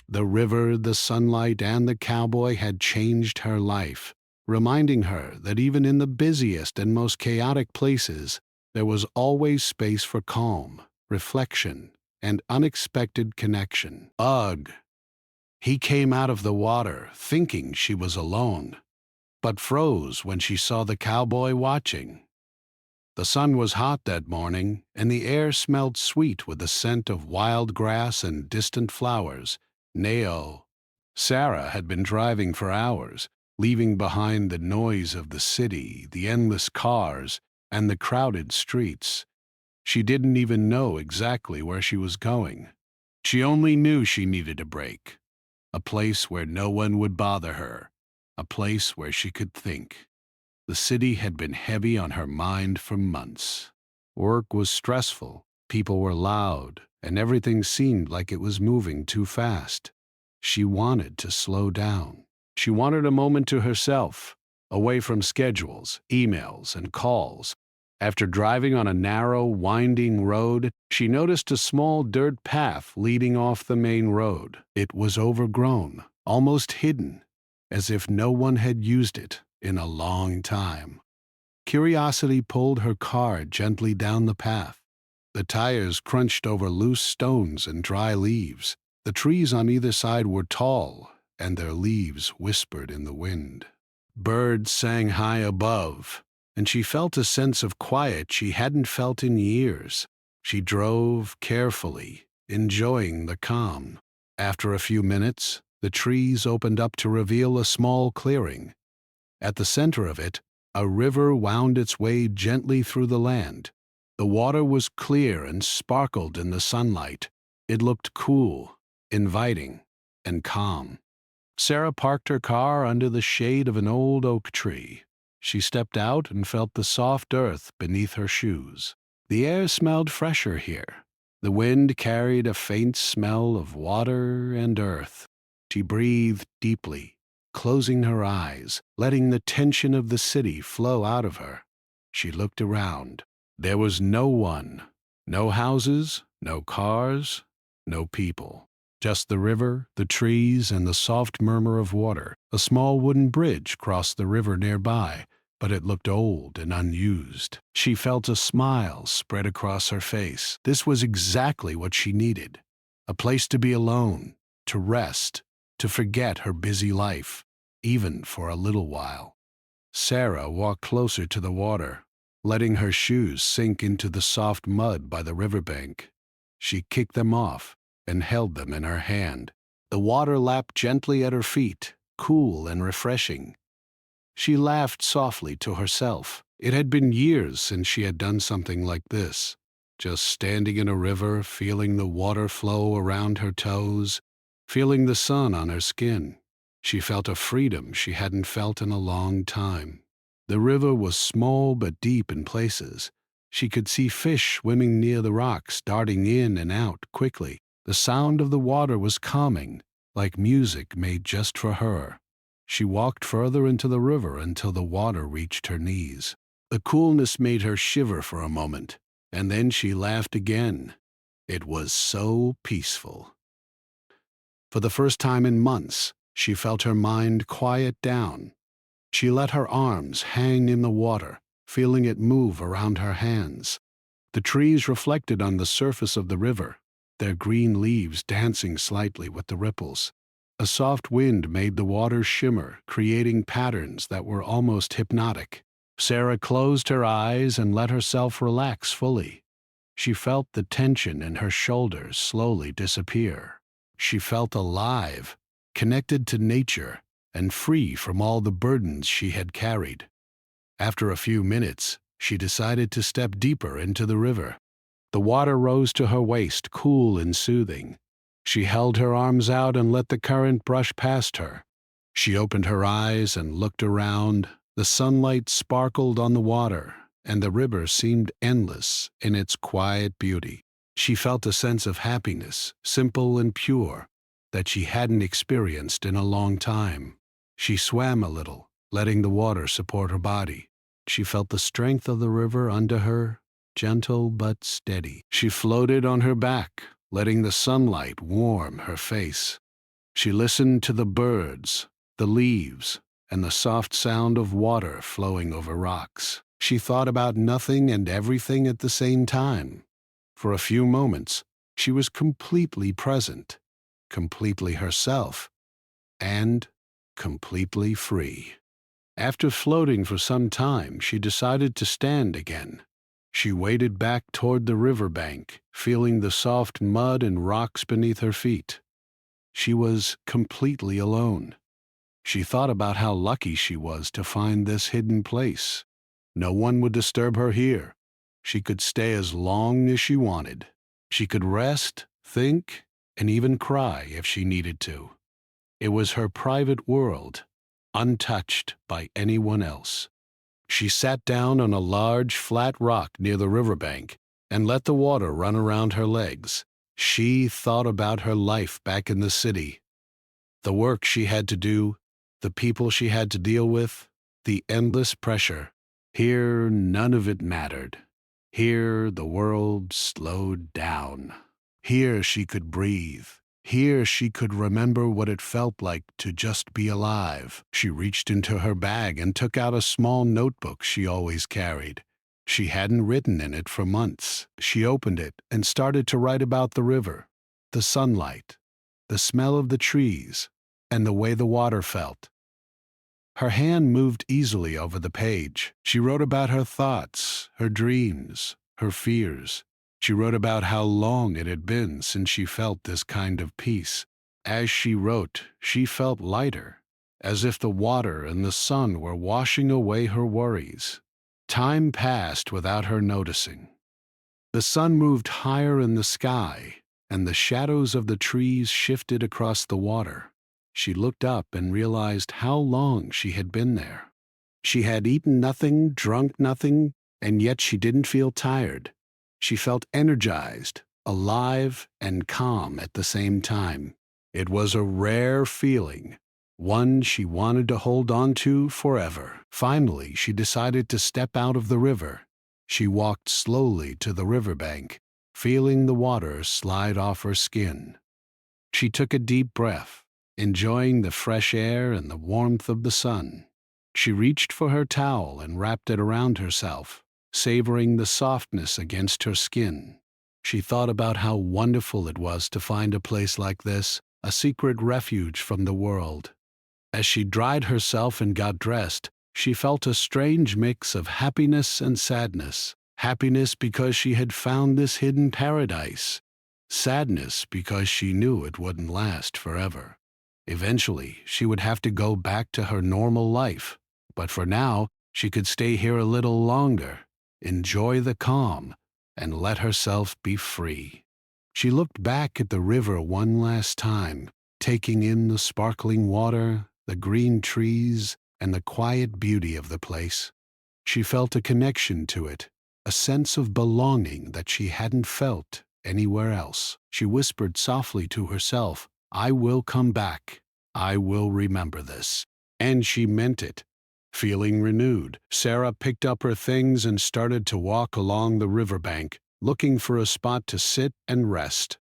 The river, the sunlight, and the cowboy had changed her life, reminding her that even in the busiest and most chaotic places, there was always space for calm, reflection, and unexpected connection. Ugh! He came out of the water thinking she was alone, but froze when she saw the cowboy watching. The sun was hot that morning, and the air smelled sweet with the scent of wild grass and distant flowers. Nao. Sarah had been driving for hours, leaving behind the noise of the city, the endless cars, and the crowded streets. She didn't even know exactly where she was going. She only knew she needed a break, a place where no one would bother her, a place where she could think. The city had been heavy on her mind for months. Work was stressful, people were loud, and everything seemed like it was moving too fast. She wanted to slow down. She wanted a moment to herself, away from schedules, emails, and calls. After driving on a narrow, winding road, she noticed a small dirt path leading off the main road. It was overgrown, almost hidden, as if no one had used it in a long time. Curiosity pulled her car gently down the path. The tires crunched over loose stones and dry leaves. The trees on either side were tall, and their leaves whispered in the wind. Birds sang high above, and she felt a sense of quiet she hadn't felt in years. She drove carefully, enjoying the calm. After a few minutes, the trees opened up to reveal a small clearing. At the center of it, a river wound its way gently through the land. The water was clear and sparkled in the sunlight. It looked cool, inviting, and calm. Sarah parked her car under the shade of an old oak tree. She stepped out and felt the soft earth beneath her shoes. The air smelled fresher here. The wind carried a faint smell of water and earth. She breathed deeply, closing her eyes, letting the tension of the city flow out of her. She looked around. There was no one, no houses, no cars, no people. Just the river, the trees, and the soft murmur of water. A small wooden bridge crossed the river nearby, but it looked old and unused. She felt a smile spread across her face. This was exactly what she needed. A place to be alone, to rest, to forget her busy life, even for a little while. Sarah walked closer to the water, letting her shoes sink into the soft mud by the riverbank. She kicked them off and held them in her hand. The water lapped gently at her feet, cool and refreshing. She laughed softly to herself. It had been years since she had done something like this, just standing in a river, feeling the water flow around her toes, feeling the sun on her skin. She felt a freedom she hadn't felt in a long time. The river was small but deep in places. She could see fish swimming near the rocks, darting in and out quickly. The sound of the water was calming, like music made just for her. She walked further into the river until the water reached her knees. The coolness made her shiver for a moment, and then she laughed again. It was so peaceful. For the first time in months, she felt her mind quiet down. She let her arms hang in the water, feeling it move around her hands. The trees reflected on the surface of the river, their green leaves dancing slightly with the ripples. A soft wind made the water shimmer, creating patterns that were almost hypnotic. Sarah closed her eyes and let herself relax fully. She felt the tension in her shoulders slowly disappear. She felt alive, connected to nature, and free from all the burdens she had carried. After a few minutes, she decided to step deeper into the river. The water rose to her waist, cool and soothing. She held her arms out and let the current brush past her. She opened her eyes and looked around. The sunlight sparkled on the water, and the river seemed endless in its quiet beauty. She felt a sense of happiness, simple and pure, that she hadn't experienced in a long time. She swam a little, letting the water support her body. She felt the strength of the river under her, gentle but steady. She floated on her back, letting the sunlight warm her face. She listened to the birds, the leaves, and the soft sound of water flowing over rocks. She thought about nothing and everything at the same time. For a few moments, she was completely present, completely herself, and completely free. After floating for some time, she decided to stand again. She waded back toward the riverbank, feeling the soft mud and rocks beneath her feet. She was completely alone. She thought about how lucky she was to find this hidden place. No one would disturb her here. She could stay as long as she wanted. She could rest, think, and even cry if she needed to. It was her private world, untouched by anyone else. She sat down on a large, flat rock near the riverbank and let the water run around her legs. She thought about her life back in the city, the work she had to do, the people she had to deal with, the endless pressure. Here, none of it mattered. Here, the world slowed down. Here, she could breathe. Here, she could remember what it felt like to just be alive. She reached into her bag and took out a small notebook she always carried. She hadn't written in it for months. She opened it and started to write about the river, the sunlight, the smell of the trees, and the way the water felt. Her hand moved easily over the page. She wrote about her thoughts, her dreams, her fears. She wrote about how long it had been since she felt this kind of peace. As she wrote, she felt lighter, as if the water and the sun were washing away her worries. Time passed without her noticing. The sun moved higher in the sky, and the shadows of the trees shifted across the water. She looked up and realized how long she had been there. She had eaten nothing, drunk nothing, and yet she didn't feel tired. She felt energized, alive, and calm at the same time. It was a rare feeling, one she wanted to hold on to forever. Finally, she decided to step out of the river. She walked slowly to the riverbank, feeling the water slide off her skin. She took a deep breath, enjoying the fresh air and the warmth of the sun. She reached for her towel and wrapped it around herself, savoring the softness against her skin. She thought about how wonderful it was to find a place like this, a secret refuge from the world. As she dried herself and got dressed, she felt a strange mix of happiness and sadness. Happiness because she had found this hidden paradise. Sadness because she knew it wouldn't last forever. Eventually, she would have to go back to her normal life, but for now, she could stay here a little longer, enjoy the calm, and let herself be free. She looked back at the river one last time, taking in the sparkling water, the green trees, and the quiet beauty of the place. She felt a connection to it, a sense of belonging that she hadn't felt anywhere else. She whispered softly to herself, "I will come back. I will remember this." And she meant it. Feeling renewed, Sarah picked up her things and started to walk along the riverbank, looking for a spot to sit and rest.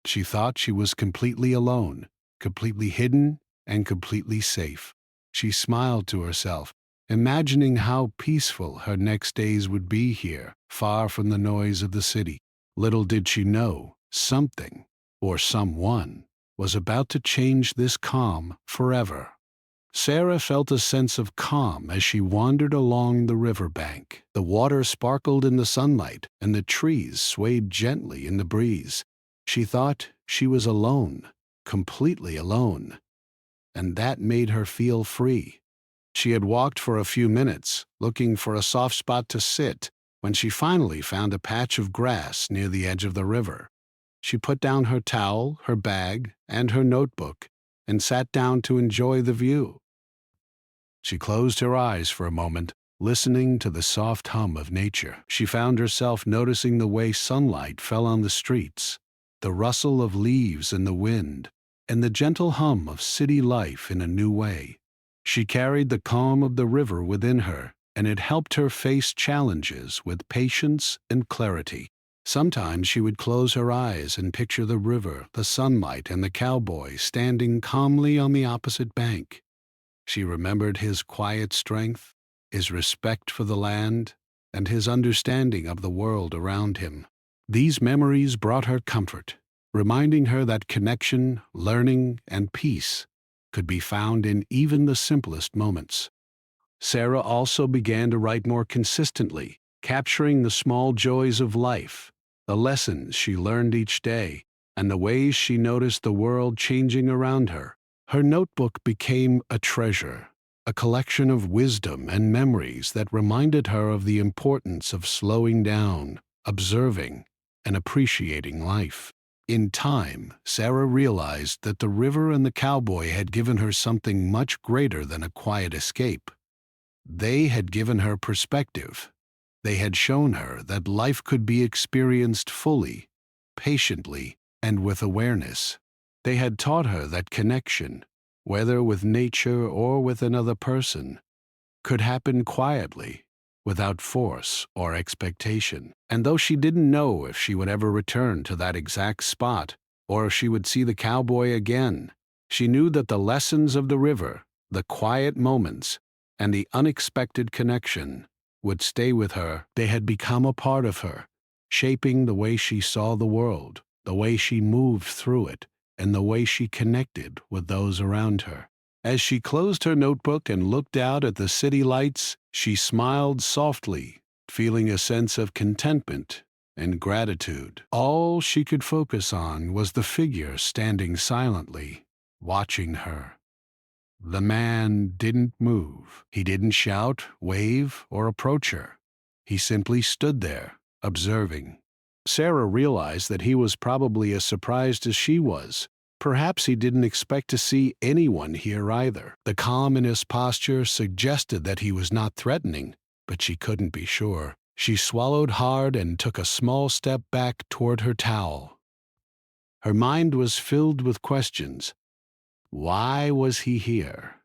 She thought she was completely alone, completely hidden, and completely safe. She smiled to herself, imagining how peaceful her next days would be here, far from the noise of the city. Little did she know, something, or someone, was about to change this calm forever. Sarah felt a sense of calm as she wandered along the riverbank. The water sparkled in the sunlight, and the trees swayed gently in the breeze. She thought she was alone, completely alone, and that made her feel free. She had walked for a few minutes, looking for a soft spot to sit, when she finally found a patch of grass near the edge of the river. She put down her towel, her bag, and her notebook, and sat down to enjoy the view. She closed her eyes for a moment, listening to the soft hum of nature. She found herself noticing the way sunlight fell on the streets, the rustle of leaves in the wind, and the gentle hum of city life in a new way. She carried the calm of the river within her, and it helped her face challenges with patience and clarity. Sometimes she would close her eyes and picture the river, the sunlight, and the cowboy standing calmly on the opposite bank. She remembered his quiet strength, his respect for the land, and his understanding of the world around him. These memories brought her comfort, reminding her that connection, learning, and peace could be found in even the simplest moments. Sarah also began to write more consistently, capturing the small joys of life, the lessons she learned each day, and the ways she noticed the world changing around her. Her notebook became a treasure, a collection of wisdom and memories that reminded her of the importance of slowing down, observing, and appreciating life. In time, Sarah realized that the river and the cowboy had given her something much greater than a quiet escape. They had given her perspective. They had shown her that life could be experienced fully, patiently, and with awareness. They had taught her that connection, whether with nature or with another person, could happen quietly, without force or expectation. And though she didn't know if she would ever return to that exact spot, or if she would see the cowboy again, she knew that the lessons of the river, the quiet moments, and the unexpected connection would stay with her. They had become a part of her, shaping the way she saw the world, the way she moved through it, and the way she connected with those around her. As she closed her notebook and looked out at the city lights, she smiled softly, feeling a sense of contentment and gratitude. All she could focus on was the figure standing silently, watching her. The man didn't move. He didn't shout, wave, or approach her. He simply stood there, observing. Sarah realized that he was probably as surprised as she was. Perhaps he didn't expect to see anyone here either. The calm in his posture suggested that he was not threatening, but she couldn't be sure. She swallowed hard and took a small step back toward her towel. Her mind was filled with questions. Why was he here?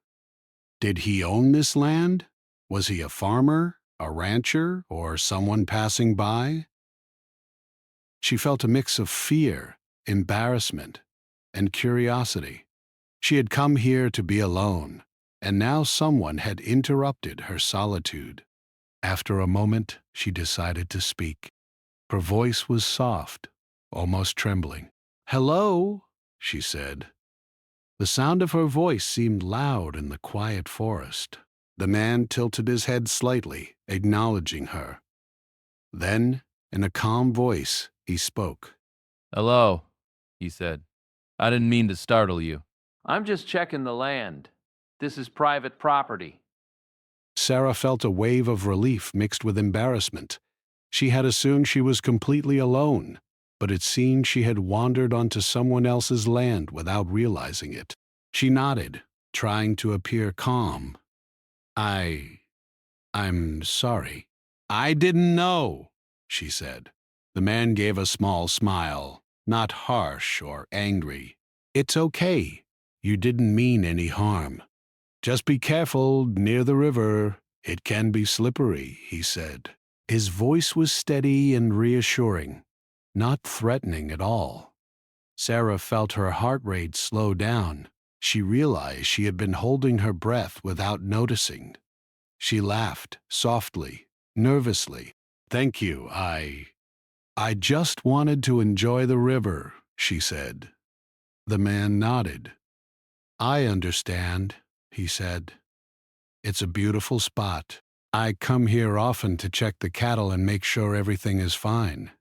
Did he own this land? Was he a farmer, a rancher, or someone passing by? She felt a mix of fear, embarrassment, and curiosity. She had come here to be alone, and now someone had interrupted her solitude. After a moment, she decided to speak. Her voice was soft, almost trembling. "Hello," she said. The sound of her voice seemed loud in the quiet forest. The man tilted his head slightly, acknowledging her. Then, in a calm voice, he spoke. "Hello," he said. "I didn't mean to startle you. I'm just checking the land. This is private property." Sarah felt a wave of relief mixed with embarrassment. She had assumed she was completely alone, but it seemed she had wandered onto someone else's land without realizing it. She nodded, trying to appear calm. I'm sorry. I didn't know," she said. The man gave a small smile, not harsh or angry. "It's okay. You didn't mean any harm. Just be careful near the river. It can be slippery," he said. His voice was steady and reassuring, not threatening at all. Sarah felt her heart rate slow down. She realized she had been holding her breath without noticing. She laughed, softly, nervously. "Thank you, I just wanted to enjoy the river," she said. The man nodded. "I understand," he said. "It's a beautiful spot. I come here often to check the cattle and make sure everything is fine.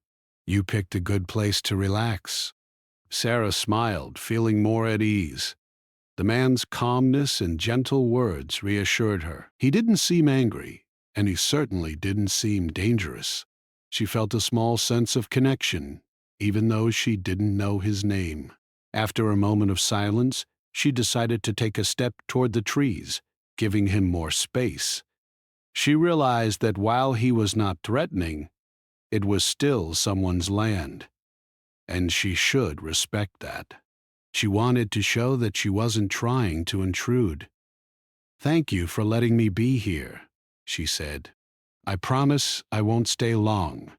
You picked a good place to relax." Sarah smiled, feeling more at ease. The man's calmness and gentle words reassured her. He didn't seem angry, and he certainly didn't seem dangerous. She felt a small sense of connection, even though she didn't know his name. After a moment of silence, she decided to take a step toward the trees, giving him more space. She realized that while he was not threatening, it was still someone's land, and she should respect that. She wanted to show that she wasn't trying to intrude. "Thank you for letting me be here," she said. "I promise I won't stay long."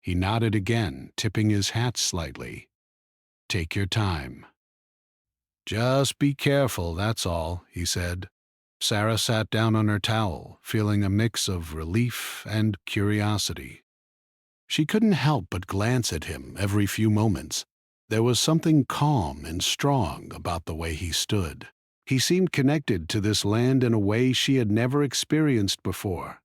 He nodded again, tipping his hat slightly. "Take your time." "Just be careful, that's all," he said. Sarah sat down on her towel, feeling a mix of relief and curiosity. She couldn't help but glance at him every few moments. There was something calm and strong about the way he stood. He seemed connected to this land in a way she had never experienced before.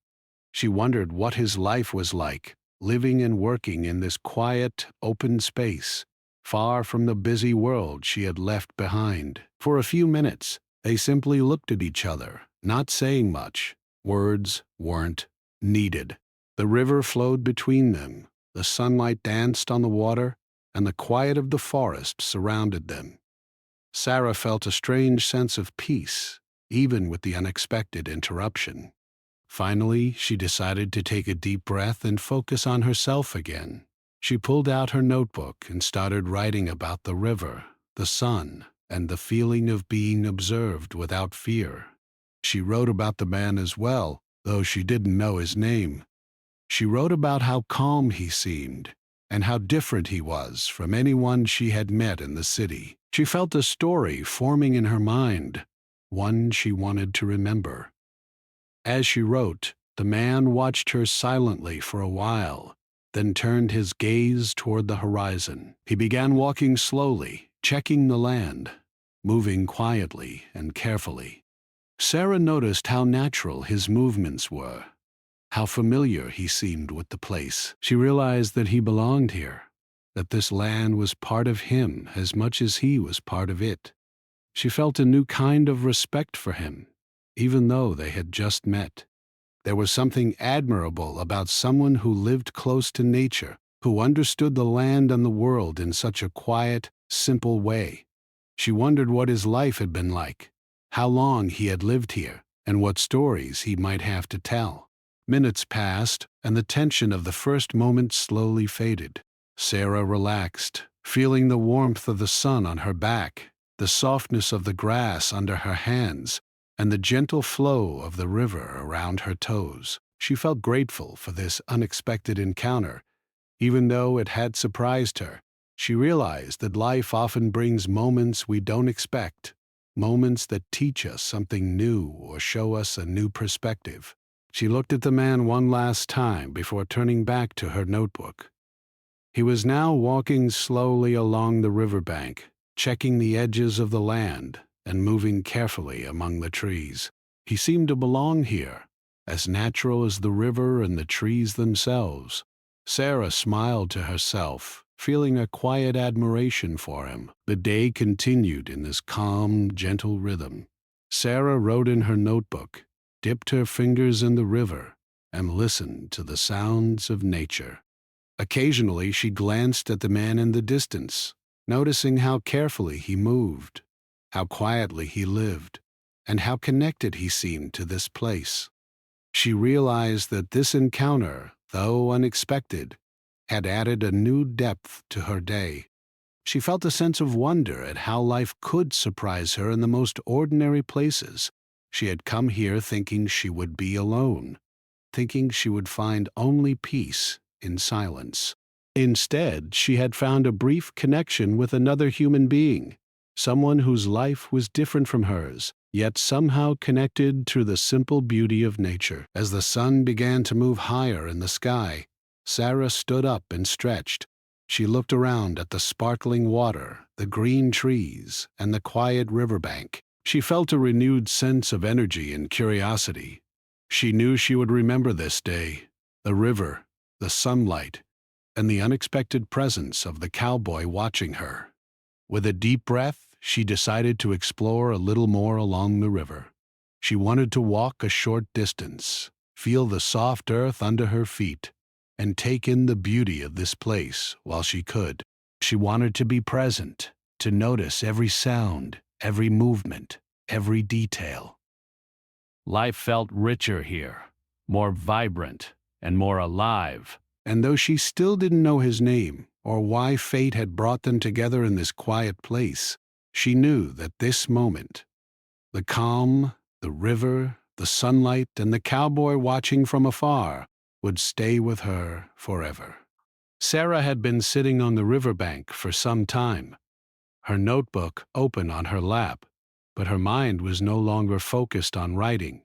She wondered what his life was like, living and working in this quiet, open space, far from the busy world she had left behind. For a few minutes, they simply looked at each other, not saying much. Words weren't needed. The river flowed between them, the sunlight danced on the water, and the quiet of the forest surrounded them. Sarah felt a strange sense of peace, even with the unexpected interruption. Finally, she decided to take a deep breath and focus on herself again. She pulled out her notebook and started writing about the river, the sun, and the feeling of being observed without fear. She wrote about the man as well, though she didn't know his name. She wrote about how calm he seemed, and how different he was from anyone she had met in the city. She felt a story forming in her mind, one she wanted to remember. As she wrote, the man watched her silently for a while, then turned his gaze toward the horizon. He began walking slowly, checking the land, moving quietly and carefully. Sarah noticed how natural his movements were, how familiar he seemed with the place. She realized that he belonged here, that this land was part of him as much as he was part of it. She felt a new kind of respect for him, even though they had just met. There was something admirable about someone who lived close to nature, who understood the land and the world in such a quiet, simple way. She wondered what his life had been like, how long he had lived here, and what stories he might have to tell. Minutes passed, and the tension of the first moment slowly faded. Sarah relaxed, feeling the warmth of the sun on her back, the softness of the grass under her hands, and the gentle flow of the river around her toes. She felt grateful for this unexpected encounter. Even though it had surprised her, she realized that life often brings moments we don't expect, moments that teach us something new or show us a new perspective. She looked at the man one last time before turning back to her notebook. He was now walking slowly along the riverbank, checking the edges of the land and moving carefully among the trees. He seemed to belong here, as natural as the river and the trees themselves. Sarah smiled to herself, feeling a quiet admiration for him. The day continued in this calm, gentle rhythm. Sarah wrote in her notebook, dipped her fingers in the river, and listened to the sounds of nature. Occasionally she glanced at the man in the distance, noticing how carefully he moved, how quietly he lived, and how connected he seemed to this place. She realized that this encounter, though unexpected, had added a new depth to her day. She felt a sense of wonder at how life could surprise her in the most ordinary places. She had come here thinking she would be alone, thinking she would find only peace in silence. Instead, she had found a brief connection with another human being, someone whose life was different from hers, yet somehow connected through the simple beauty of nature. As the sun began to move higher in the sky, Sarah stood up and stretched. She looked around at the sparkling water, the green trees, and the quiet riverbank. She felt a renewed sense of energy and curiosity. She knew she would remember this day, the river, the sunlight, and the unexpected presence of the cowboy watching her. With a deep breath, she decided to explore a little more along the river. She wanted to walk a short distance, feel the soft earth under her feet, and take in the beauty of this place while she could. She wanted to be present, to notice every sound, every movement, every detail. Life felt richer here, more vibrant, and more alive. And though she still didn't know his name, or why fate had brought them together in this quiet place, she knew that this moment, the calm, the river, the sunlight, and the cowboy watching from afar, would stay with her forever. Sarah had been sitting on the riverbank for some time, her notebook open on her lap, but her mind was no longer focused on writing.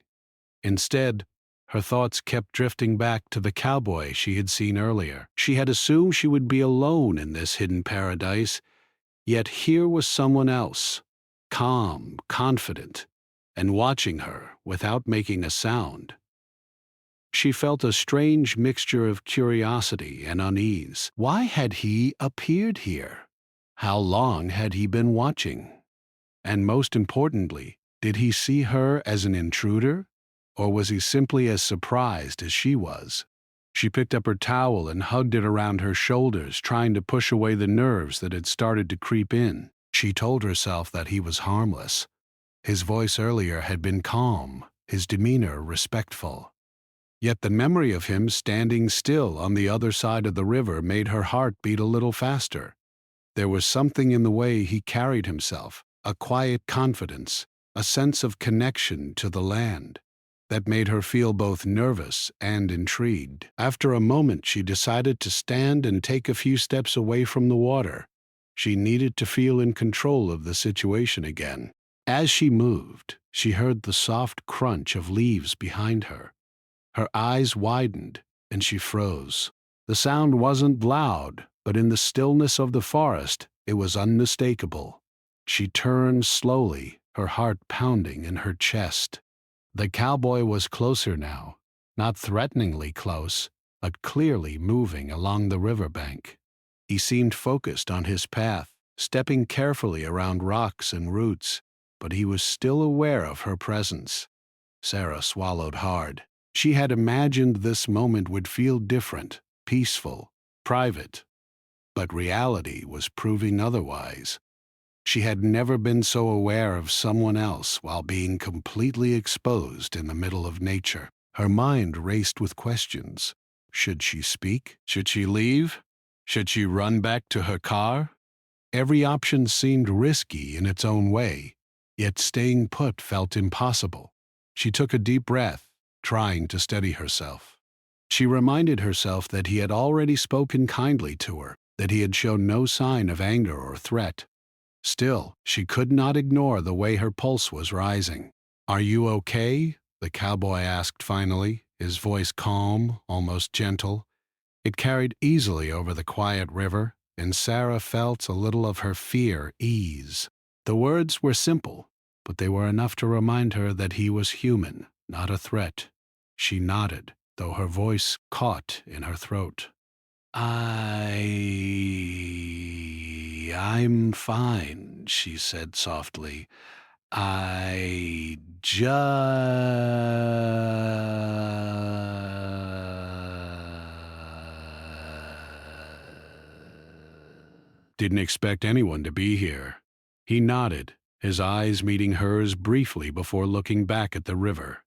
Instead, her thoughts kept drifting back to the cowboy she had seen earlier. She had assumed she would be alone in this hidden paradise, yet here was someone else, calm, confident, and watching her without making a sound. She felt a strange mixture of curiosity and unease. Why had he appeared here? How long had he been watching? And most importantly, did he see her as an intruder, or was he simply as surprised as she was? She picked up her towel and hugged it around her shoulders, trying to push away the nerves that had started to creep in. She told herself that he was harmless. His voice earlier had been calm, his demeanor respectful. Yet the memory of him standing still on the other side of the river made her heart beat a little faster. There was something in the way he carried himself, a quiet confidence, a sense of connection to the land, that made her feel both nervous and intrigued. After a moment, she decided to stand and take a few steps away from the water. She needed to feel in control of the situation again. As she moved, she heard the soft crunch of leaves behind her. Her eyes widened, and she froze. The sound wasn't loud, but in the stillness of the forest, it was unmistakable. She turned slowly, her heart pounding in her chest. The cowboy was closer now, not threateningly close, but clearly moving along the riverbank. He seemed focused on his path, stepping carefully around rocks and roots, but he was still aware of her presence. Sarah swallowed hard. She had imagined this moment would feel different, peaceful, private, but reality was proving otherwise. She had never been so aware of someone else while being completely exposed in the middle of nature. Her mind raced with questions. Should she speak? Should she leave? Should she run back to her car? Every option seemed risky in its own way, yet staying put felt impossible. She took a deep breath, trying to steady herself. She reminded herself that he had already spoken kindly to her, that he had shown no sign of anger or threat. Still, she could not ignore the way her pulse was rising. "Are you okay?" the cowboy asked finally, his voice calm, almost gentle. It carried easily over the quiet river, and Sarah felt a little of her fear ease. The words were simple, but they were enough to remind her that he was human, not a threat. She nodded, though her voice caught in her throat. I'm fine," she said softly. "I just didn't expect anyone to be here." He nodded, his eyes meeting hers briefly before looking back at the river.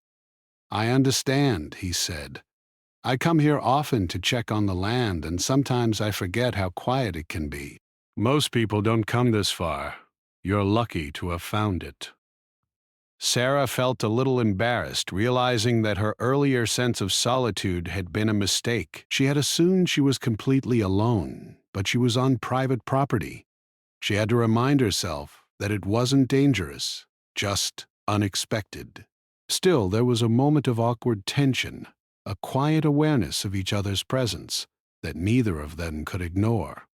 "I understand," he said. "I come here often to check on the land, and sometimes I forget how quiet it can be. Most people don't come this far. You're lucky to have found it." Sarah felt a little embarrassed, realizing that her earlier sense of solitude had been a mistake. She had assumed she was completely alone, but she was on private property. She had to remind herself that it wasn't dangerous, just unexpected. Still, there was a moment of awkward tension, a quiet awareness of each other's presence that neither of them could ignore.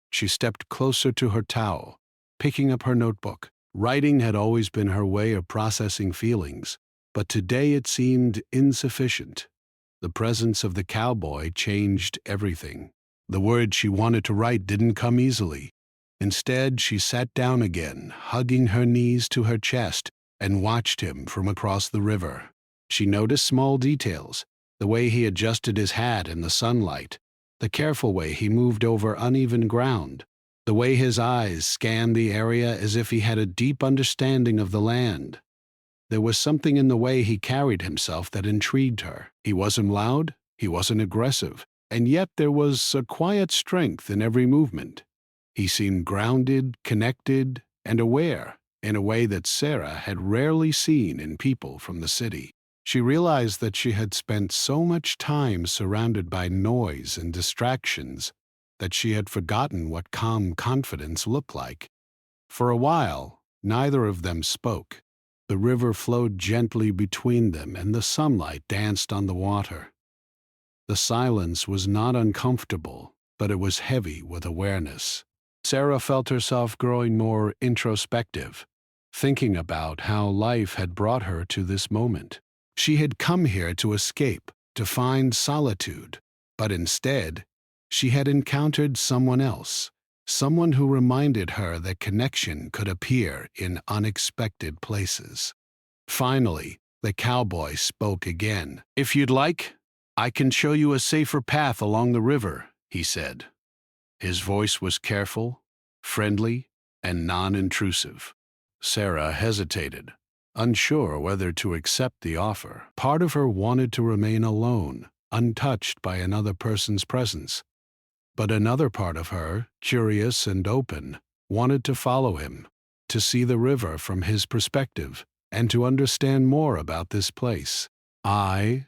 She stepped closer to her towel, picking up her notebook. Writing had always been her way of processing feelings, but today it seemed insufficient. The presence of the cowboy changed everything. The words she wanted to write didn't come easily. Instead, she sat down again, hugging her knees to her chest, and watched him from across the river. She noticed small details, the way he adjusted his hat in the sunlight, the careful way he moved over uneven ground, the way his eyes scanned the area as if he had a deep understanding of the land. There was something in the way he carried himself that intrigued her. He wasn't loud, he wasn't aggressive, and yet there was a quiet strength in every movement. He seemed grounded, connected, and aware in a way that Sarah had rarely seen in people from the city. She realized that she had spent so much time surrounded by noise and distractions that she had forgotten what calm confidence looked like. For a while, neither of them spoke. The river flowed gently between them, and the sunlight danced on the water. The silence was not uncomfortable, but it was heavy with awareness. Sarah felt herself growing more introspective, thinking about how life had brought her to this moment. She had come here to escape, to find solitude, but instead, she had encountered someone else, someone who reminded her that connection could appear in unexpected places. Finally, the cowboy spoke again. "If you'd like, I can show you a safer path along the river," he said. His voice was careful, friendly, and non-intrusive. Sarah hesitated, unsure whether to accept the offer. Part of her wanted to remain alone, untouched by another person's presence. But another part of her, curious and open, wanted to follow him, to see the river from his perspective, and to understand more about this place. I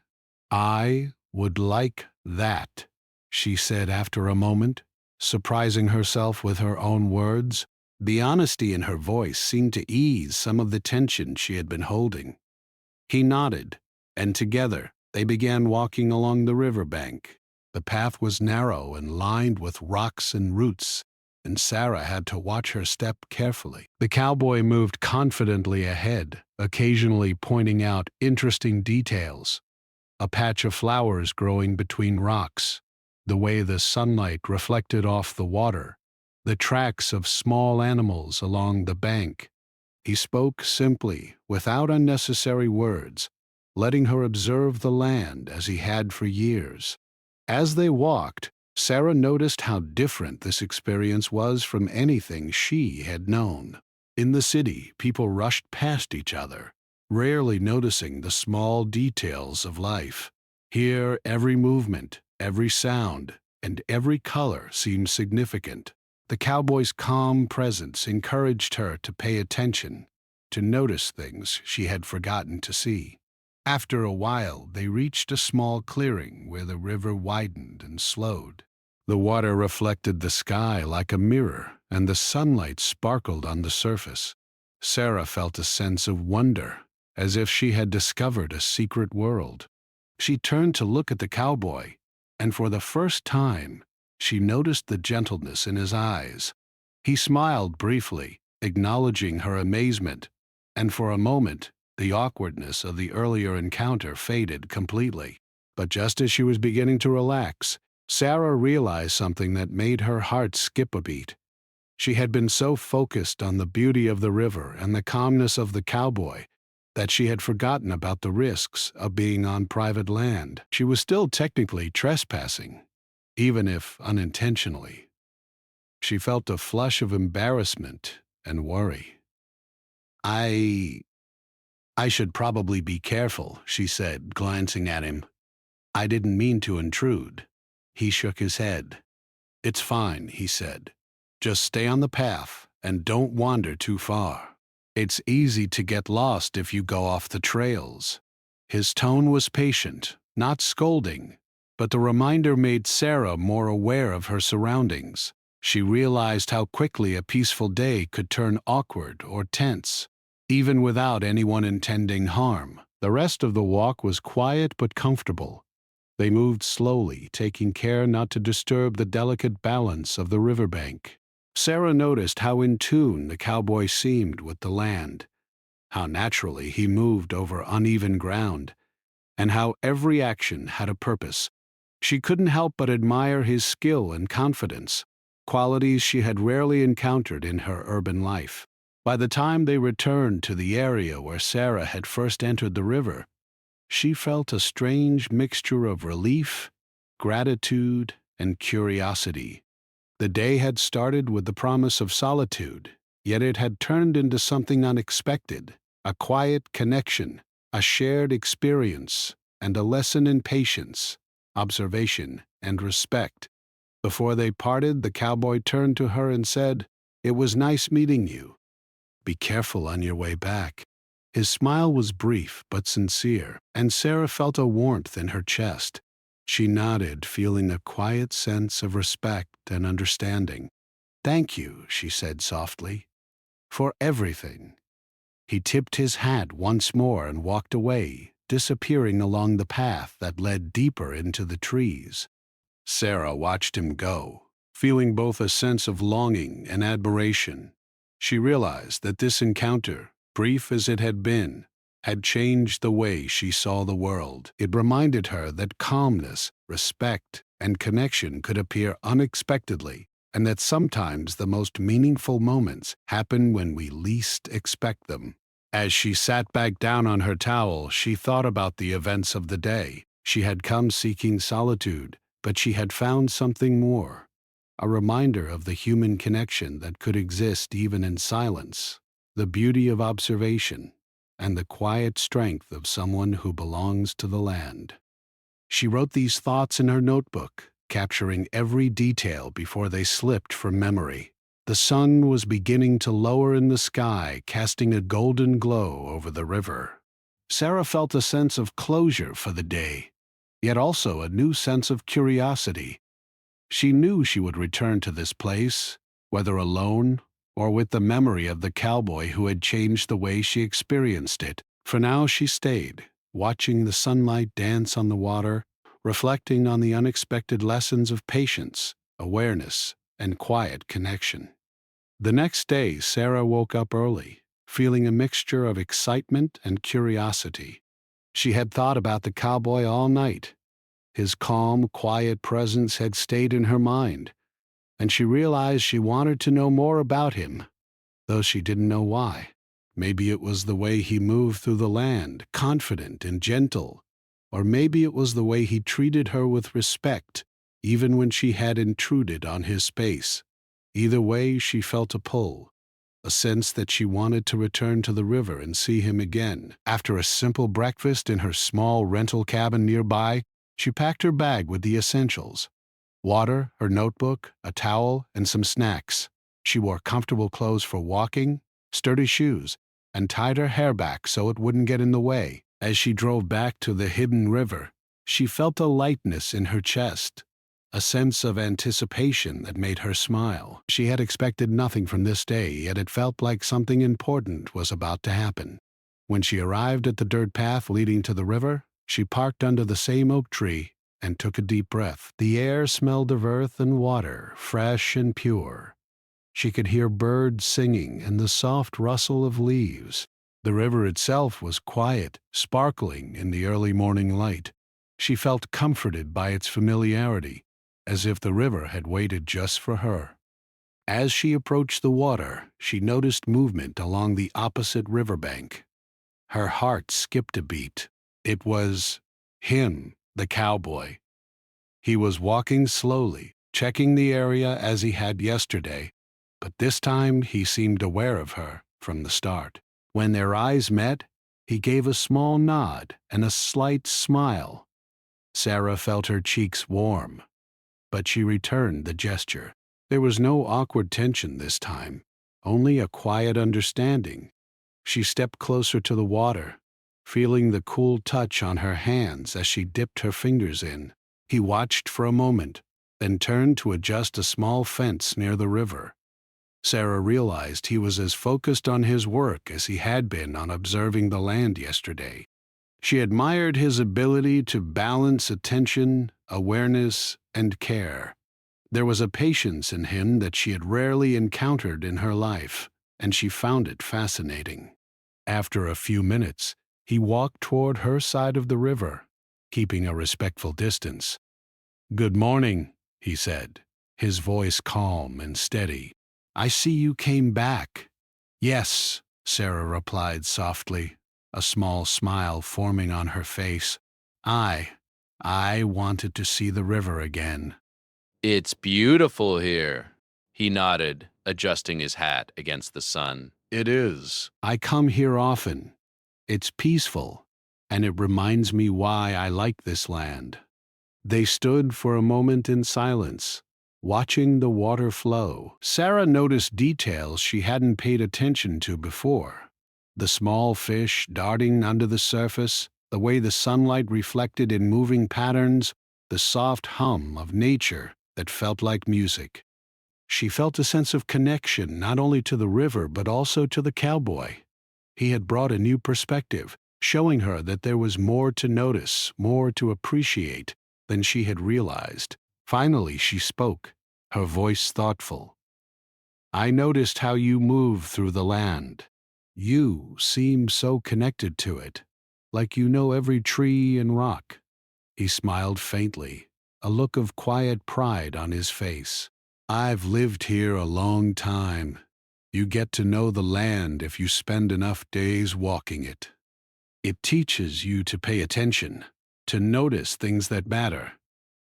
would like that," she said after a moment, surprising herself with her own words. The honesty in her voice seemed to ease some of the tension she had been holding. He nodded, and together they began walking along the riverbank. The path was narrow and lined with rocks and roots, and Sarah had to watch her step carefully. The cowboy moved confidently ahead, occasionally pointing out interesting details. A patch of flowers growing between rocks, the way the sunlight reflected off the water, the tracks of small animals along the bank. He spoke simply, without unnecessary words, letting her observe the land as he had for years. As they walked, Sarah noticed how different this experience was from anything she had known. In the city, people rushed past each other, rarely noticing the small details of life. Here, every movement, every sound, and every color seemed significant. The cowboy's calm presence encouraged her to pay attention, to notice things she had forgotten to see. After a while, they reached a small clearing where the river widened and slowed. The water reflected the sky like a mirror, and the sunlight sparkled on the surface. Sarah felt a sense of wonder, as if she had discovered a secret world. She turned to look at the cowboy, and for the first time, she noticed the gentleness in his eyes. He smiled briefly, acknowledging her amazement, and for a moment, the awkwardness of the earlier encounter faded completely. But just as she was beginning to relax, Sarah realized something that made her heart skip a beat. She had been so focused on the beauty of the river and the calmness of the cowboy that she had forgotten about the risks of being on private land. She was still technically trespassing, even if unintentionally. She felt a flush of embarrassment and worry. I should probably be careful," she said, glancing at him. "I didn't mean to intrude." He shook his head. "It's fine," he said. "Just stay on the path and don't wander too far. It's easy to get lost if you go off the trails." His tone was patient, not scolding, but the reminder made Sarah more aware of her surroundings. She realized how quickly a peaceful day could turn awkward or tense, even without anyone intending harm. The rest of the walk was quiet but comfortable. They moved slowly, taking care not to disturb the delicate balance of the riverbank. Sarah noticed how in tune the cowboy seemed with the land, how naturally he moved over uneven ground, and how every action had a purpose. She couldn't help but admire his skill and confidence, qualities she had rarely encountered in her urban life. By the time they returned to the area where Sarah had first entered the river, she felt a strange mixture of relief, gratitude, and curiosity. The day had started with the promise of solitude, yet it had turned into something unexpected, a quiet connection, a shared experience, and a lesson in patience, observation, and respect. Before they parted, the cowboy turned to her and said, "It was nice meeting you. Be careful on your way back." His smile was brief but sincere, and Sarah felt a warmth in her chest. She nodded, feeling a quiet sense of respect and understanding. "Thank you," she said softly, "for everything." He tipped his hat once more and walked away, disappearing along the path that led deeper into the trees. Sarah watched him go, feeling both a sense of longing and admiration. She realized that this encounter, brief as it had been, had changed the way she saw the world. It reminded her that calmness, respect, and connection could appear unexpectedly, and that sometimes the most meaningful moments happen when we least expect them. As she sat back down on her towel, she thought about the events of the day. She had come seeking solitude, but she had found something more, a reminder of the human connection that could exist even in silence, the beauty of observation, and the quiet strength of someone who belongs to the land. She wrote these thoughts in her notebook, capturing every detail before they slipped from memory. The sun was beginning to lower in the sky, casting a golden glow over the river. Sarah felt a sense of closure for the day, yet also a new sense of curiosity. She knew she would return to this place, whether alone or with the memory of the cowboy who had changed the way she experienced it. For now she stayed, watching the sunlight dance on the water, reflecting on the unexpected lessons of patience, awareness, and quiet connection. The next day, Sarah woke up early, feeling a mixture of excitement and curiosity. She had thought about the cowboy all night. His calm, quiet presence had stayed in her mind, and she realized she wanted to know more about him, though she didn't know why. Maybe it was the way he moved through the land, confident and gentle, or maybe it was the way he treated her with respect, even when she had intruded on his space. Either way, she felt a pull, a sense that she wanted to return to the river and see him again. After a simple breakfast in her small rental cabin nearby, she packed her bag with the essentials: water, her notebook, a towel, and some snacks. She wore comfortable clothes for walking, sturdy shoes, and tied her hair back so it wouldn't get in the way. As she drove back to the hidden river, she felt a lightness in her chest, a sense of anticipation that made her smile. She had expected nothing from this day, yet it felt like something important was about to happen. When she arrived at the dirt path leading to the river, she parked under the same oak tree and took a deep breath. The air smelled of earth and water, fresh and pure. She could hear birds singing and the soft rustle of leaves. The river itself was quiet, sparkling in the early morning light. She felt comforted by its familiarity, as if the river had waited just for her. As she approached the water, she noticed movement along the opposite riverbank. Her heart skipped a beat. It was him, the cowboy. He was walking slowly, checking the area as he had yesterday, but this time he seemed aware of her from the start. When their eyes met, he gave a small nod and a slight smile. Sarah felt her cheeks warm, but she returned the gesture. There was no awkward tension this time, only a quiet understanding. She stepped closer to the water, feeling the cool touch on her hands as she dipped her fingers in. He watched for a moment, then turned to adjust a small fence near the river. Sarah realized he was as focused on his work as he had been on observing the land yesterday. She admired his ability to balance attention, awareness, and care. There was a patience in him that she had rarely encountered in her life, and she found it fascinating. After a few minutes, he walked toward her side of the river, keeping a respectful distance. "Good morning," he said, his voice calm and steady. "I see you came back." "Yes," Sarah replied softly, a small smile forming on her face. I wanted to see the river again." It's beautiful here, he nodded, adjusting his hat against the sun. "It is. I come here often. It's peaceful, and it reminds me why I like this land." They stood for a moment in silence, watching the water flow. Sarah noticed details she hadn't paid attention to before: the small fish darting under the surface, the way the sunlight reflected in moving patterns, the soft hum of nature that felt like music. She felt a sense of connection not only to the river but also to the cowboy. He had brought a new perspective, showing her that there was more to notice, more to appreciate than she had realized. Finally, she spoke, her voice thoughtful. "I noticed how you move through the land. You seem so connected to it, like you know every tree and rock." He smiled faintly, a look of quiet pride on his face. "I've lived here a long time. You get to know the land if you spend enough days walking it. It teaches you to pay attention, to notice things that matter."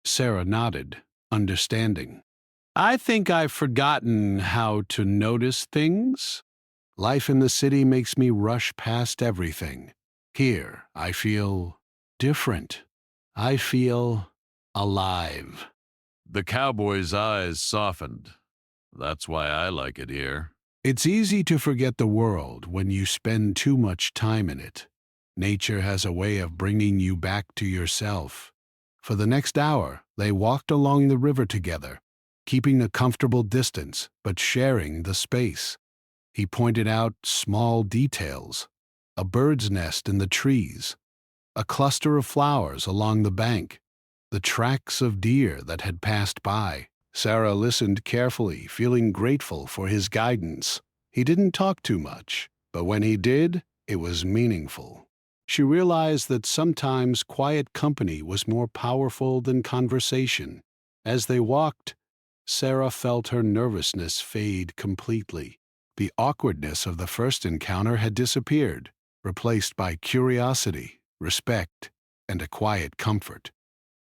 Sarah nodded, understanding. "I think I've forgotten how to notice things. Life in the city makes me rush past everything. Here, I feel different. I feel alive." The cowboy's eyes softened. "That's why I like it here." It's easy to forget the world when you spend too much time in it. Nature has a way of bringing you back to yourself. For the next hour, they walked along the river together, keeping a comfortable distance but sharing the space. He pointed out small details: a bird's nest in the trees, a cluster of flowers along the bank, the tracks of deer that had passed by. Sarah listened carefully, feeling grateful for his guidance. He didn't talk too much, but when he did, it was meaningful. She realized that sometimes quiet company was more powerful than conversation. As they walked, Sarah felt her nervousness fade completely. The awkwardness of the first encounter had disappeared, replaced by curiosity, respect, and a quiet comfort.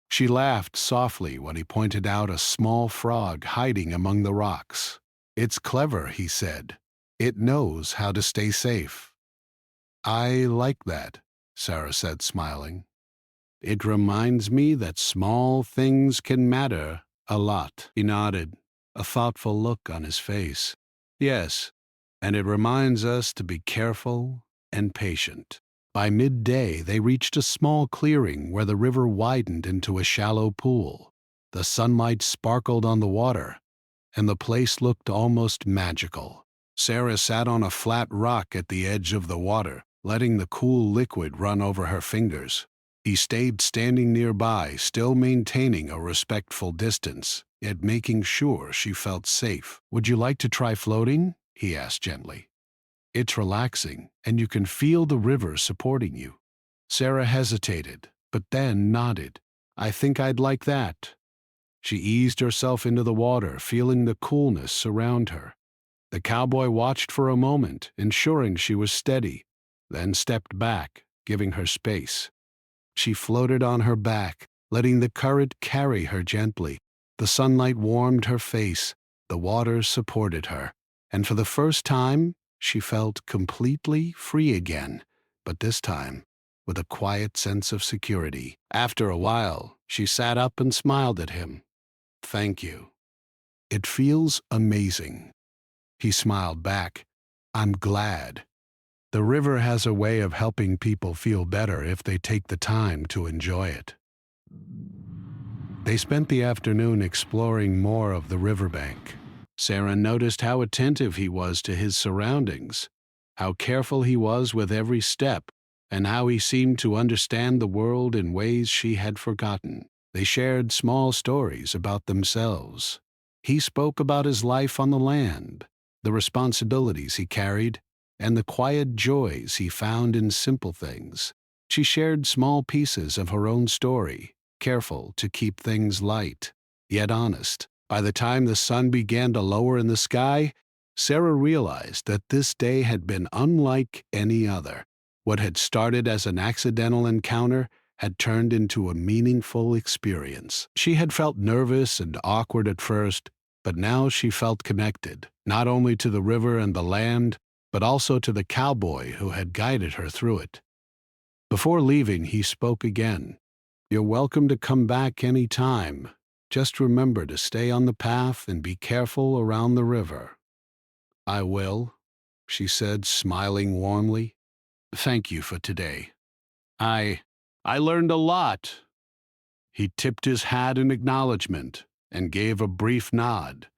She laughed softly when he pointed out a small frog hiding among the rocks. "It's clever," he said. "It knows how to stay safe." "I like that," Sarah said, smiling. "It reminds me that small things can matter a lot." He nodded, a thoughtful look on his face. "Yes, and it reminds us to be careful and patient." By midday, they reached a small clearing where the river widened into a shallow pool. The sunlight sparkled on the water, and the place looked almost magical. Sarah sat on a flat rock at the edge of the water, letting the cool liquid run over her fingers. He stayed standing nearby, still maintaining a respectful distance, yet making sure she felt safe. "Would you like to try floating?" he asked gently. "It's relaxing, and you can feel the river supporting you." Sarah hesitated, but then nodded. "I think I'd like that." She eased herself into the water, feeling the coolness surround her. The cowboy watched for a moment, ensuring she was steady, then stepped back, giving her space. She floated on her back, letting the current carry her gently. The sunlight warmed her face, the water supported her, and for the first time, she felt completely free again, but this time with a quiet sense of security. After a while, she sat up and smiled at him. "Thank you. It feels amazing." He smiled back. "I'm glad. The river has a way of helping people feel better if they take the time to enjoy it." They spent the afternoon exploring more of the riverbank. Sarah noticed how attentive he was to his surroundings, how careful he was with every step, and how he seemed to understand the world in ways she had forgotten. They shared small stories about themselves. He spoke about his life on the land, the responsibilities he carried, and the quiet joys he found in simple things. She shared small pieces of her own story, careful to keep things light, yet honest. By the time the sun began to lower in the sky, Sarah realized that this day had been unlike any other. What had started as an accidental encounter had turned into a meaningful experience. She had felt nervous and awkward at first, but now she felt connected, not only to the river and the land, but also to the cowboy who had guided her through it. Before leaving, he spoke again. "You're welcome to come back any time. Just remember to stay on the path and be careful around the river." "I will," she said, smiling warmly. "Thank you for today. I learned a lot." He tipped his hat in acknowledgement and gave a brief nod.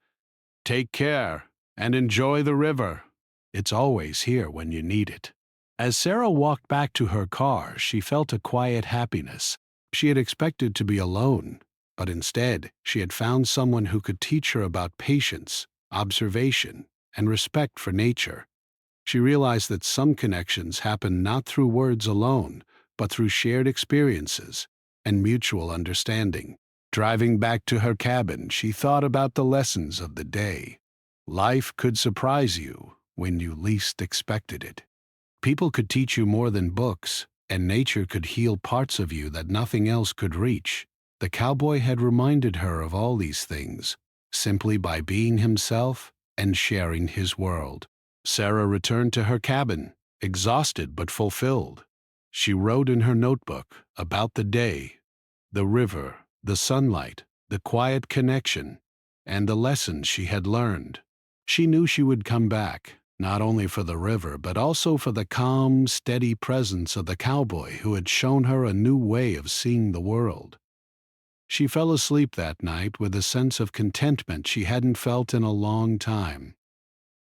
"Take care and enjoy the river. It's always here when you need it." As Sarah walked back to her car, she felt a quiet happiness. She had expected to be alone, but instead she had found someone who could teach her about patience, observation, and respect for nature. She realized that some connections happen not through words alone, but through shared experiences and mutual understanding. Driving back to her cabin, she thought about the lessons of the day. Life could surprise you when you least expected it. People could teach you more than books, and nature could heal parts of you that nothing else could reach. The cowboy had reminded her of all these things, simply by being himself and sharing his world. Sarah returned to her cabin, exhausted but fulfilled. She wrote in her notebook about the day, the river, the sunlight, the quiet connection, and the lessons she had learned. She knew she would come back, not only for the river, but also for the calm, steady presence of the cowboy who had shown her a new way of seeing the world. She fell asleep that night with a sense of contentment she hadn't felt in a long time.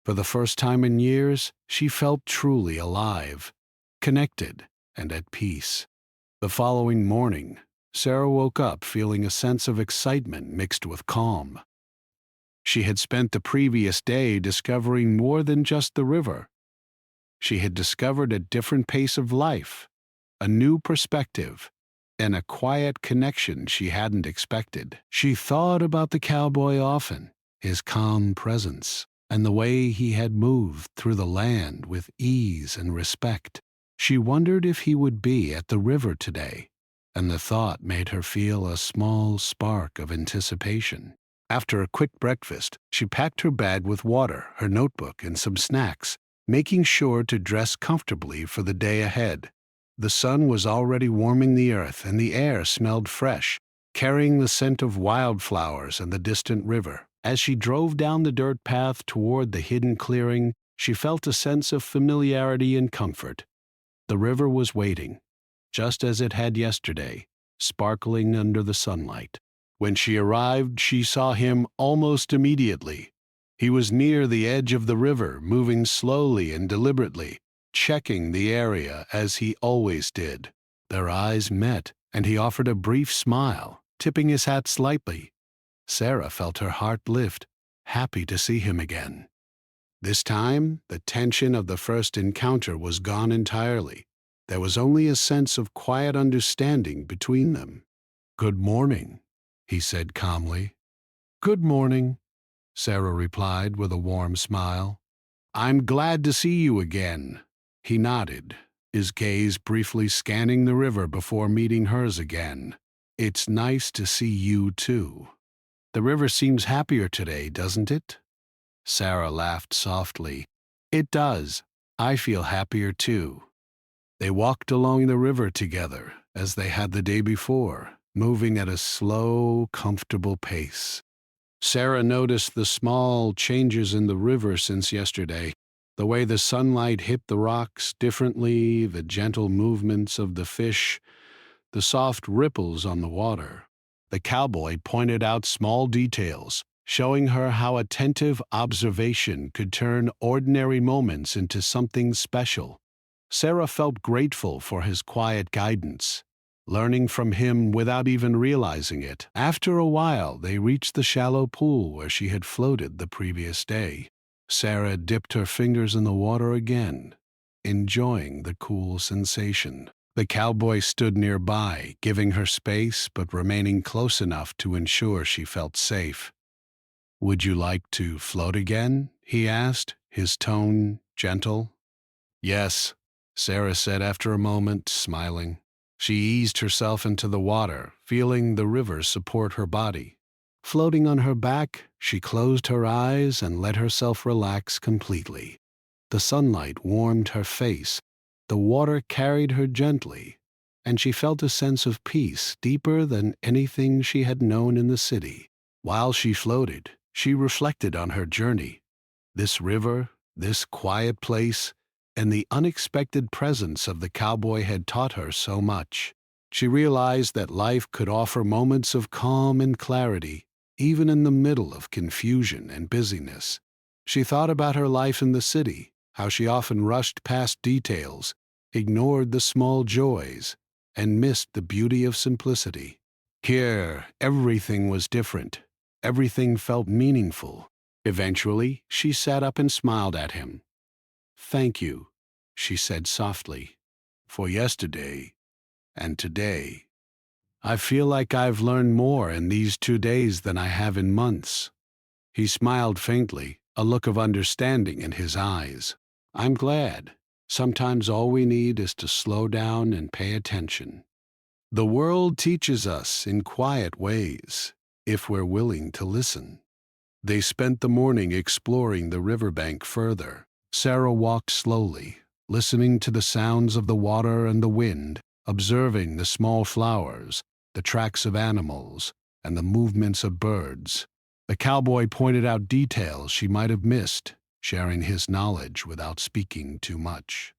For the first time in years, she felt truly alive, connected, and at peace. The following morning, Sarah woke up feeling a sense of excitement mixed with calm. She had spent the previous day discovering more than just the river. She had discovered a different pace of life, a new perspective, and a quiet connection she hadn't expected. She thought about the cowboy often, his calm presence, and the way he had moved through the land with ease and respect. She wondered if he would be at the river today, and the thought made her feel a small spark of anticipation. After a quick breakfast, she packed her bag with water, her notebook, and some snacks, making sure to dress comfortably for the day ahead. The sun was already warming the earth, and the air smelled fresh, carrying the scent of wildflowers and the distant river. As she drove down the dirt path toward the hidden clearing, she felt a sense of familiarity and comfort. The river was waiting, just as it had yesterday, sparkling under the sunlight. When she arrived, she saw him almost immediately. He was near the edge of the river, moving slowly and deliberately, checking the area as he always did. Their eyes met, and he offered a brief smile, tipping his hat slightly. Sarah felt her heart lift, happy to see him again. This time, the tension of the first encounter was gone entirely. There was only a sense of quiet understanding between them. "Good morning," he said calmly. "Good morning," Sarah replied with a warm smile. "I'm glad to see you again." He nodded, his gaze briefly scanning the river before meeting hers again. "It's nice to see you too. The river seems happier today, doesn't it?" Sarah laughed softly. "It does. I feel happier too." They walked along the river together, as they had the day before, moving at a slow, comfortable pace. Sarah noticed the small changes in the river since yesterday, the way the sunlight hit the rocks differently, the gentle movements of the fish, the soft ripples on the water. The cowboy pointed out small details, showing her how attentive observation could turn ordinary moments into something special. Sarah felt grateful for his quiet guidance, learning from him without even realizing it. After a while, they reached the shallow pool where she had floated the previous day. Sarah dipped her fingers in the water again, enjoying the cool sensation. The cowboy stood nearby, giving her space but remaining close enough to ensure she felt safe. "Would you like to float again?" he asked, his tone gentle. "Yes," Sarah said after a moment, smiling. She eased herself into the water, feeling the river support her body. Floating on her back, she closed her eyes and let herself relax completely. The sunlight warmed her face, the water carried her gently, and she felt a sense of peace deeper than anything she had known in the city. While she floated, she reflected on her journey. This river, this quiet place, and the unexpected presence of the cowboy had taught her so much. She realized that life could offer moments of calm and clarity, even in the middle of confusion and busyness. She thought about her life in the city, how she often rushed past details, ignored the small joys, and missed the beauty of simplicity. Here, everything was different. Everything felt meaningful. Eventually, she sat up and smiled at him. "Thank you," she said softly, "for yesterday and today. I feel like I've learned more in these 2 days than I have in months." He smiled faintly, a look of understanding in his eyes. "I'm glad. Sometimes all we need is to slow down and pay attention. The world teaches us in quiet ways, if we're willing to listen." They spent the morning exploring the riverbank further. Sarah walked slowly, listening to the sounds of the water and the wind, observing the small flowers, the tracks of animals, and the movements of birds. The cowboy pointed out details she might have missed, sharing his knowledge without speaking too much.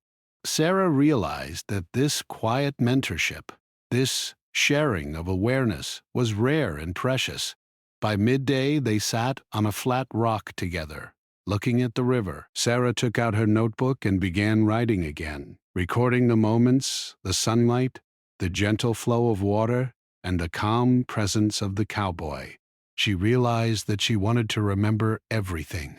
Sarah realized that this quiet mentorship, this sharing of awareness, was rare and precious. By midday, they sat on a flat rock together, looking at the river. Sarah took out her notebook and began writing again, recording the moments, the sunlight, the gentle flow of water, and the calm presence of the cowboy. She realized that she wanted to remember everything.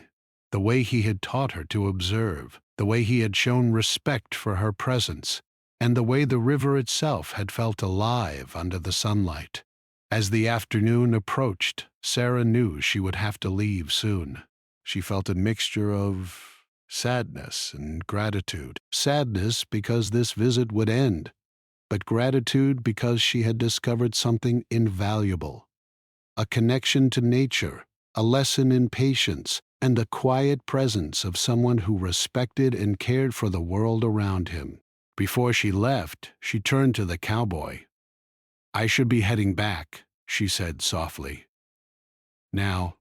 The way he had taught her to observe, the way he had shown respect for her presence, and the way the river itself had felt alive under the sunlight. As the afternoon approached, Sarah knew she would have to leave soon. She felt a mixture of sadness and gratitude. Sadness because this visit would end, but gratitude because she had discovered something invaluable. A connection to nature, a lesson in patience, and the quiet presence of someone who respected and cared for the world around him. Before she left, she turned to the cowboy. "I should be heading back," she said softly. "Now,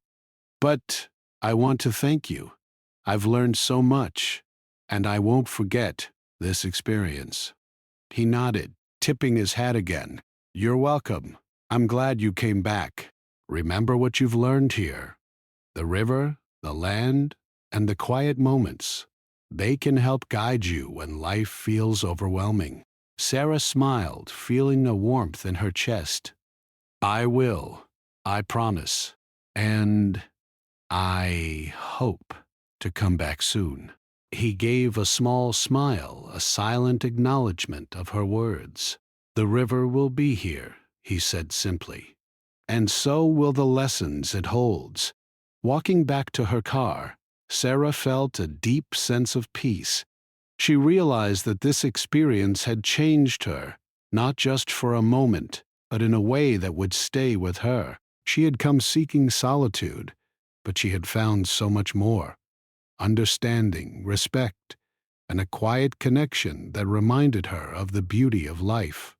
but I want to thank you. I've learned so much, and I won't forget this experience." He nodded, tipping his hat again. "You're welcome. I'm glad you came back. Remember what you've learned here. The river, the land, and the quiet moments. They can help guide you when life feels overwhelming." Sarah smiled, feeling a warmth in her chest. "I will, I promise. And I hope to come back soon." He gave a small smile, a silent acknowledgement of her words. "The river will be here," he said simply. "And so will the lessons it holds." Walking back to her car, Sarah felt a deep sense of peace. She realized that this experience had changed her, not just for a moment, but in a way that would stay with her. She had come seeking solitude, but she had found so much more: understanding, respect, and a quiet connection that reminded her of the beauty of life.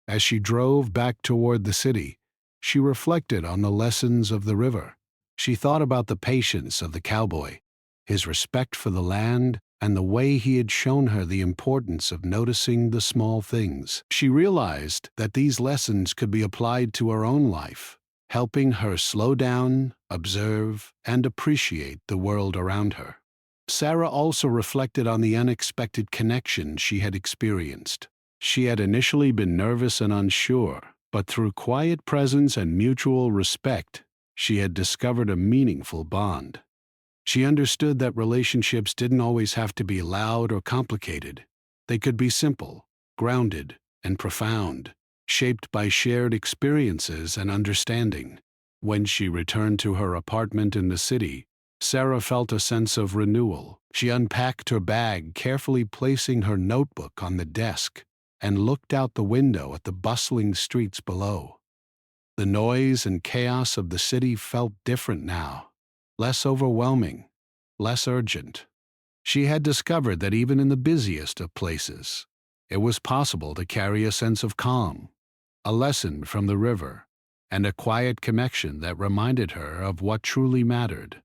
As she drove back toward the city, she reflected on the lessons of the river. She thought about the patience of the cowboy, his respect for the land, and the way he had shown her the importance of noticing the small things. She realized that these lessons could be applied to her own life, helping her slow down, observe, and appreciate the world around her. Sarah also reflected on the unexpected connection she had experienced. She had initially been nervous and unsure, but through quiet presence and mutual respect, she had discovered a meaningful bond. She understood that relationships didn't always have to be loud or complicated. They could be simple, grounded, and profound, shaped by shared experiences and understanding. When she returned to her apartment in the city, Sarah felt a sense of renewal. She unpacked her bag, carefully placing her notebook on the desk, and looked out the window at the bustling streets below. The noise and chaos of the city felt different now, less overwhelming, less urgent. She had discovered that even in the busiest of places, it was possible to carry a sense of calm, a lesson from the river, and a quiet connection that reminded her of what truly mattered.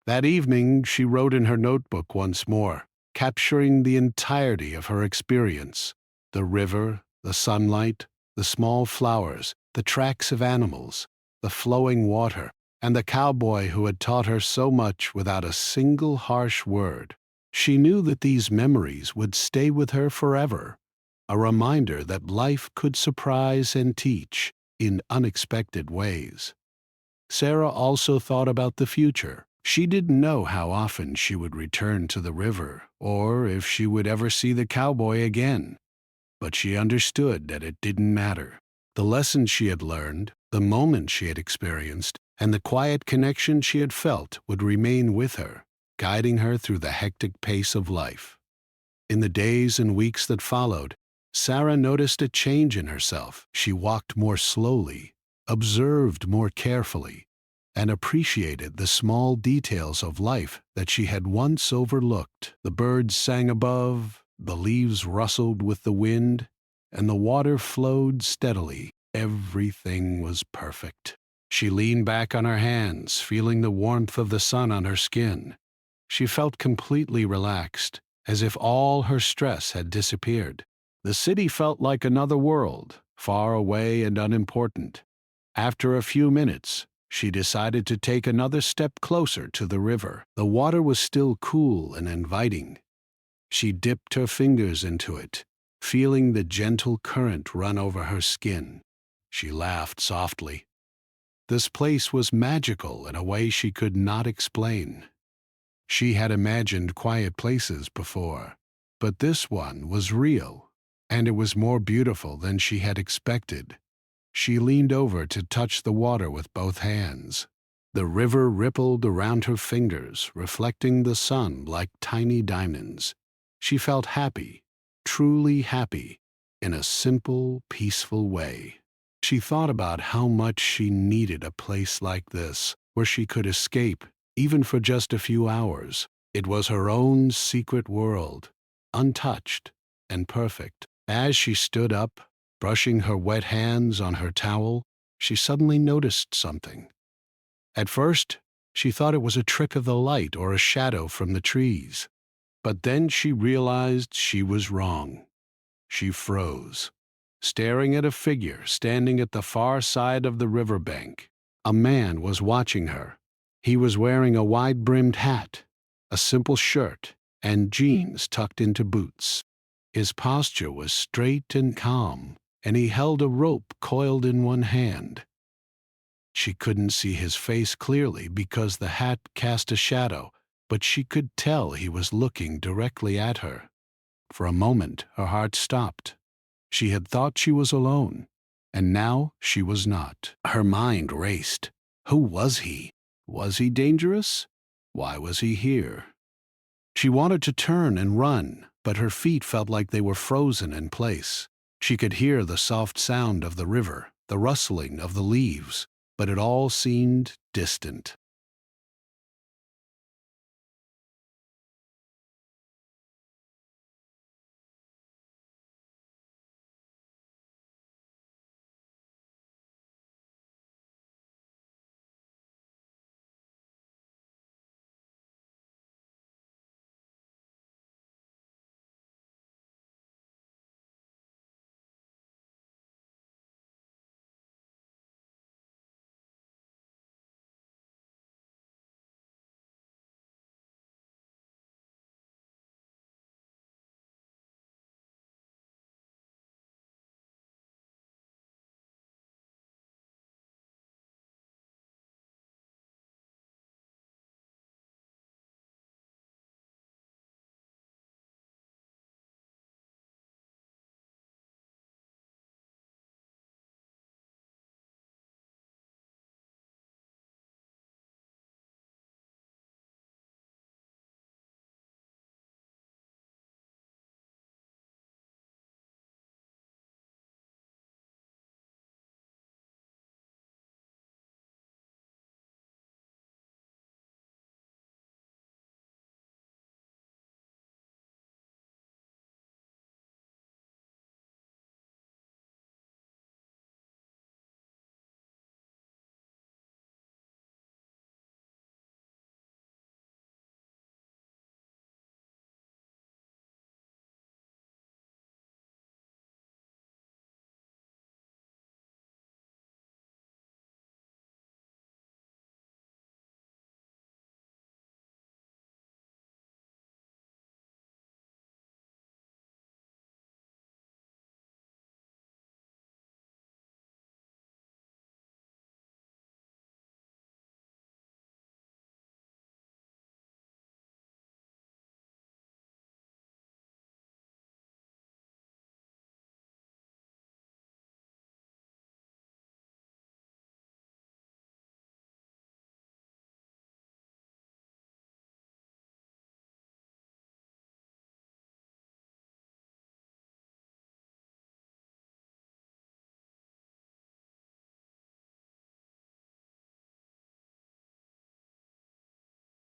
That evening, she wrote in her notebook once more, capturing the entirety of her experience: the river, the sunlight, the small flowers, the tracks of animals, the flowing water, and the cowboy who had taught her so much without a single harsh word. She knew that these memories would stay with her forever, a reminder that life could surprise and teach in unexpected ways. Sarah also thought about the future. She didn't know how often she would return to the river, or if she would ever see the cowboy again. But she understood that it didn't matter. The lessons she had learned, the moments she had experienced, and the quiet connection she had felt would remain with her, guiding her through the hectic pace of life. In the days and weeks that followed, Sarah noticed a change in herself. She walked more slowly, observed more carefully, and appreciated the small details of life that she had once overlooked. The birds sang above, the leaves rustled with the wind, and the water flowed steadily. Everything was perfect. She leaned back on her hands, feeling the warmth of the sun on her skin. She felt completely relaxed, as if all her stress had disappeared. The city felt like another world, far away and unimportant. After a few minutes, she decided to take another step closer to the river. The water was still cool and inviting. She dipped her fingers into it, feeling the gentle current run over her skin. She laughed softly. This place was magical in a way she could not explain. She had imagined quiet places before, but this one was real, and it was more beautiful than she had expected. She leaned over to touch the water with both hands. The river rippled around her fingers, reflecting the sun like tiny diamonds. She felt happy, truly happy, in a simple, peaceful way. She thought about how much she needed a place like this, where she could escape, even for just a few hours. It was her own secret world, untouched and perfect. As she stood up, brushing her wet hands on her towel, she suddenly noticed something. At first, she thought it was a trick of the light or a shadow from the trees. But then she realized she was wrong. She froze, staring at a figure standing at the far side of the riverbank. A man was watching her. He was wearing a wide-brimmed hat, a simple shirt, and jeans tucked into boots. His posture was straight and calm, and he held a rope coiled in one hand. She couldn't see his face clearly because the hat cast a shadow, but she could tell he was looking directly at her. For a moment, her heart stopped. She had thought she was alone, and now she was not. Her mind raced. Who was he? Was he dangerous? Why was he here? She wanted to turn and run, but her feet felt like they were frozen in place. She could hear the soft sound of the river, the rustling of the leaves, but it all seemed distant.